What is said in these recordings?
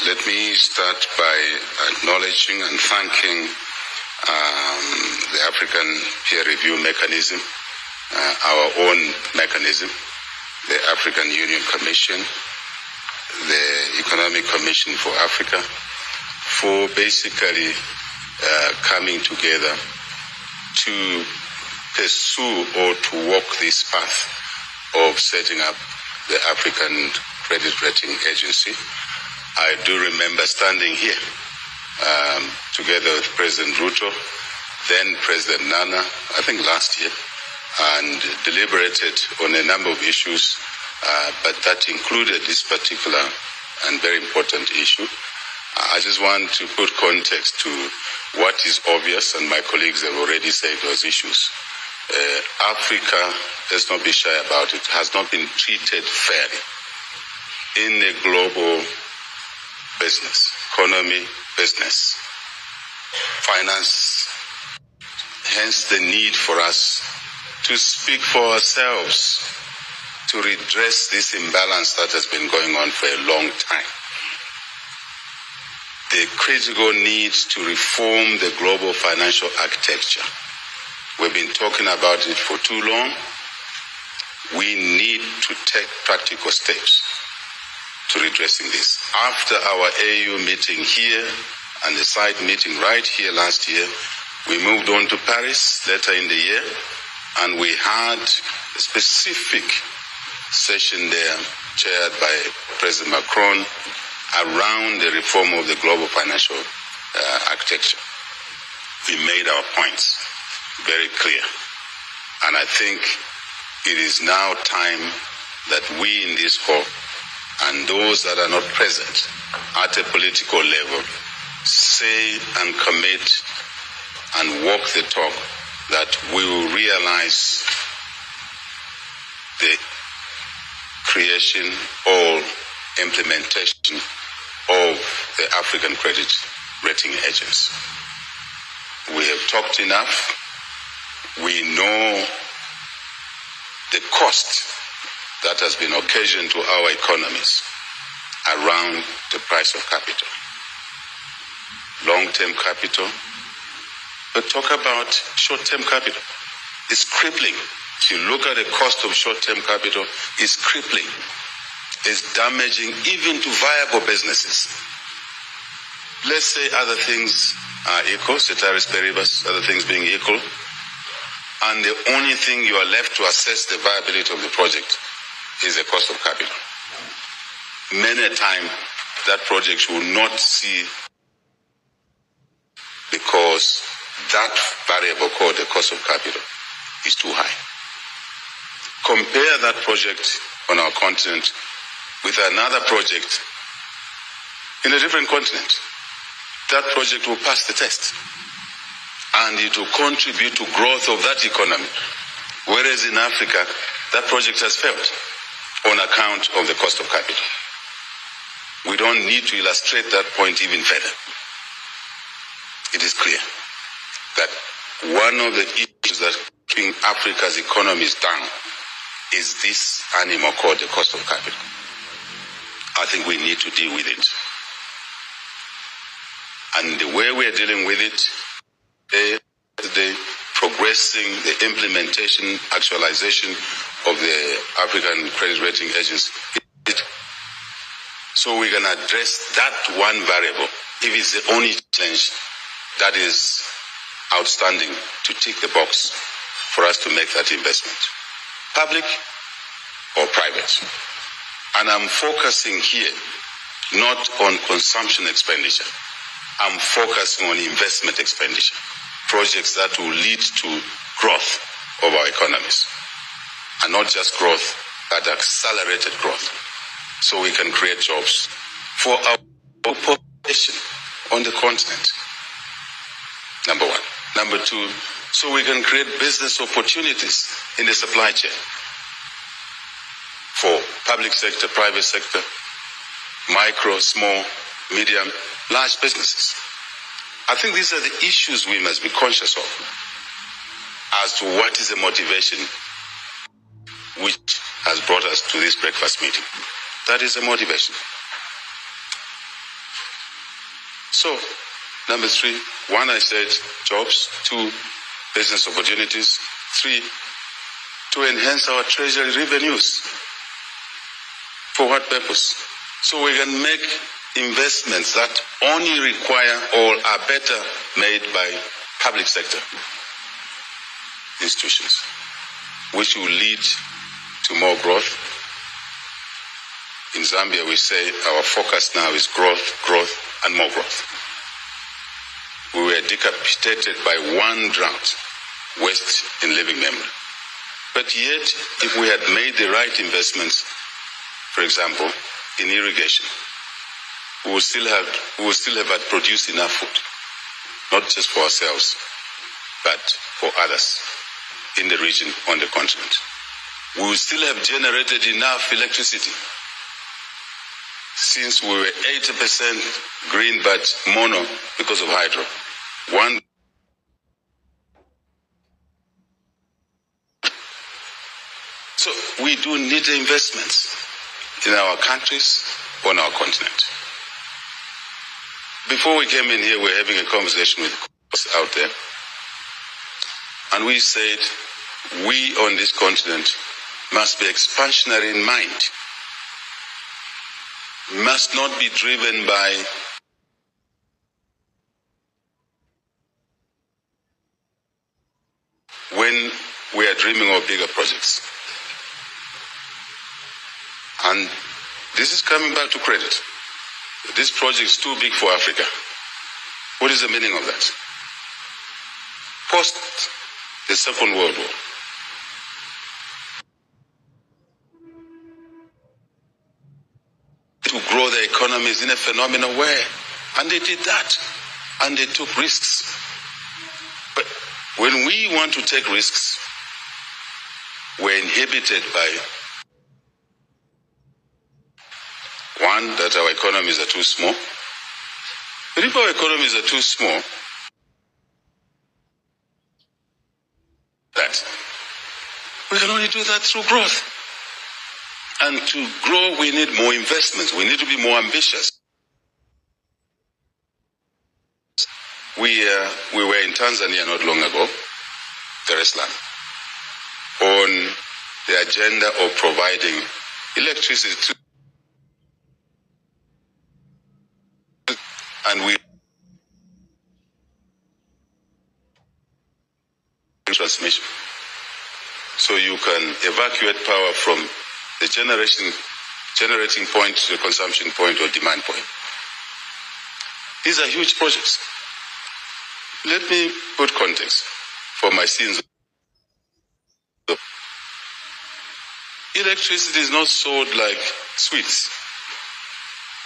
Let me start by acknowledging and thanking the African Peer Review Mechanism, our own mechanism, the African Union Commission, the Economic Commission for Africa, for basically coming together to pursue or to walk this path of setting up the African Credit Rating Agency. I do remember standing here together with President Ruto, then President Nana, I think last year, and deliberated on a number of issues, but that included this particular and very important issue. I just want to put context to what is obvious, and my colleagues have already said those issues. Africa, let's not be shy about it, has not been treated fairly in the global business, economy, business, finance. Hence the need for us to speak for ourselves, to redress this imbalance that has been going on for a long time. The critical need to reform the global financial architecture. We've been talking about it for too long. We need to take practical steps to redressing this. After our AU meeting here and the side meeting right here last year, we moved on to Paris later in the year, and we had a specific session there chaired by President Macron around the reform of the global financial architecture. We made our points very clear, and I think it is now time that we in this hall and those that are not present at a political level say and commit and walk the talk that we will realize the creation or implementation of the African Credit Rating Agency. We have talked enough. We know the cost that has been occasioned to our economies around the price of capital, long-term capital, but talk about short-term capital. It's crippling. If you look at the cost of short-term capital, it's crippling. It's damaging even to viable businesses. Let's say other things are equal, ceteris paribus, other things being equal, and the only thing you are left to assess the viability of the project is the cost of capital. Many a time, that project will not see because that variable called the cost of capital is too high. Compare that project on our continent with another project in a different continent. That project will pass the test, and it will contribute to growth of that economy. Whereas in Africa, that project has failed on account of the cost of capital. We don't need to illustrate that point even further. It is clear that one of the issues that keeping Africa's economies down is this animal called the cost of capital. I think we need to deal with it. And the way we are dealing with it is progressing the implementation, actualization of the African Credit Rating Agency. So we can address that one variable, if it's the only challenge that is outstanding, to tick the box for us to make that investment, public or private. And I'm focusing here not on consumption expenditure. I'm focusing on investment expenditure, projects that will lead to growth of our economies. And not just growth, but accelerated growth, so we can create jobs for our population on the continent. Number one. Number two, so we can create business opportunities in the supply chain for public sector, private sector, micro, small, medium, large businesses. I think these are the issues we must be conscious of as to what is the motivation which has brought us to this breakfast meeting. That is the motivation. So, number 3, 1, I said, jobs. 2, business opportunities. 3, to enhance our treasury revenues. For what purpose? So we can make investments that only require or are better made by public sector institutions, which will lead to more growth. In Zambia, we say our focus now is growth, growth, and more growth. We were decapitated by one drought, waste in living memory. But yet, if we had made the right investments, for example, in irrigation, we would still have had produced enough food, not just for ourselves, but for others in the region, on the continent. We would still have generated enough electricity, since we were 80% green but mono because of hydro. So we do need investments in our countries, on our continent. Before we came in here, we were having a conversation with us out there, and we said we on this continent must be expansionary in mind, must not be driven by when we are dreaming of bigger projects. And this is coming back to credit. This project is too big for Africa. What is the meaning of that? Post the Second World War, to grow their economies in a phenomenal way. And they did that. And they took risks. But when we want to take risks, we're inhibited by, one, that our economies are too small. But if our economies are too small, that we can only do that through growth. And to grow, we need more investments. We need to be more ambitious. We were in Tanzania not long ago, Dar es Salaam, on the agenda of providing electricity to, and we transmission. So you can evacuate power from the generating point to the consumption point or demand point. These are huge projects. Let me put context for my sins. Electricity is not sold like sweets.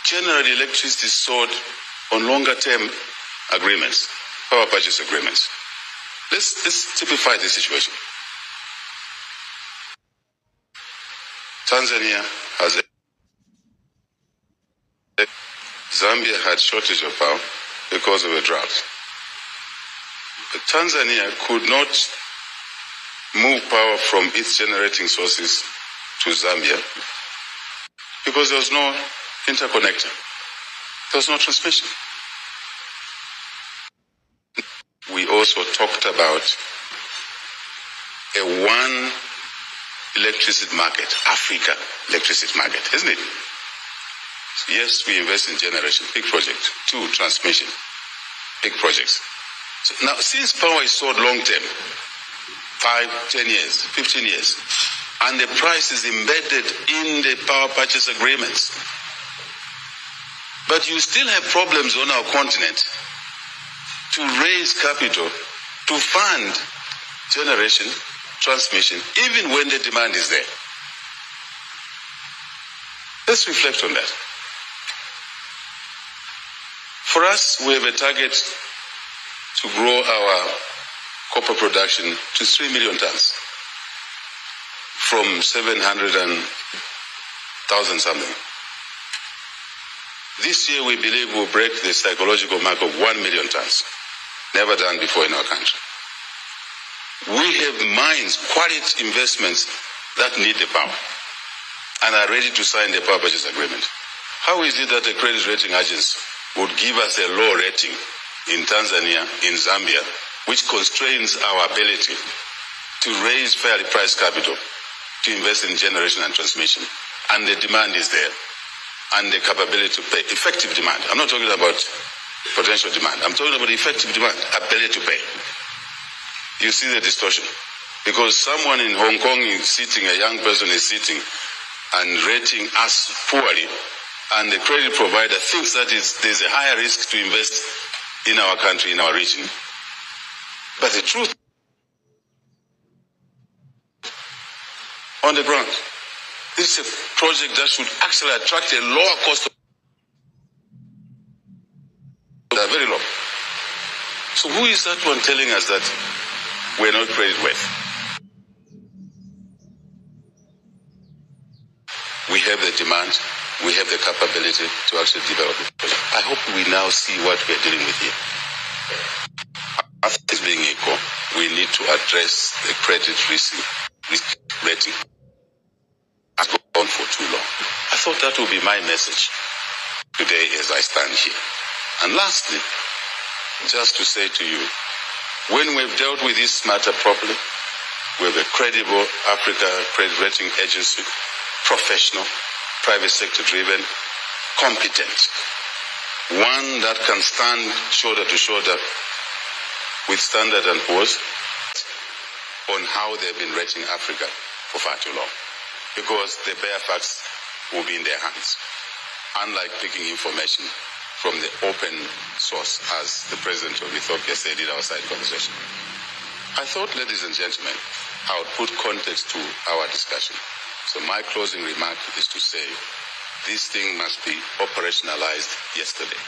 Generally, electricity is sold on longer term agreements, power purchase agreements. Let's typify the situation. Tanzania has Zambia had shortage of power because of a drought. But Tanzania could not move power from its generating sources to Zambia because there was no interconnector. There was no transmission. We also talked about a one electricity market, Africa electricity market, isn't it? So yes, we invest in generation, big project. 2, transmission, big projects. So now, since power is sold long term, 5, 10 years, 15 years, and the price is embedded in the power purchase agreements, but you still have problems on our continent to raise capital to fund generation, transmission, even when the demand is there. Let's reflect on that. For us, we have a target to grow our copper production to 3 million tons from 700,000 something. This year, we believe we'll break the psychological mark of 1 million tons. Never done before in our country. We have mines, quality investments that need the power and are ready to sign the power purchase agreement. How is it that the credit rating agencies would give us a low rating in Tanzania, in Zambia, which constrains our ability to raise fairly priced capital to invest in generation and transmission. And the demand is there. And the capability to pay. Effective demand. I'm not talking about potential demand. I'm talking about effective demand. Ability to pay. You see the distortion. Because someone in Hong Kong is sitting, a young person is sitting and rating us poorly, and the credit provider thinks that there's a higher risk to invest in our country, in our region. But the truth on the ground, this is a project that should actually attract a lower cost. They are very low. So who is that one telling us that we're not credit worth? We have the demand, we have the capability to actually develop the project. I hope we now see what we're dealing with here. After this being equal, we need to address the credit risk rating. Has gone on for too long. I thought that would be my message today as I stand here. And lastly, just to say to you, when we've dealt with this matter properly, we have a credible Africa credit rating agency, professional, private sector driven, competent, one that can stand shoulder to shoulder with Standard & Poor's on how they've been rating Africa for far too long. Because the bare facts will be in their hands. Unlike picking information from the open source, as the President of Ethiopia said in our side conversation. I thought, ladies and gentlemen, I would put context to our discussion. So my closing remark is to say, this thing must be operationalized yesterday.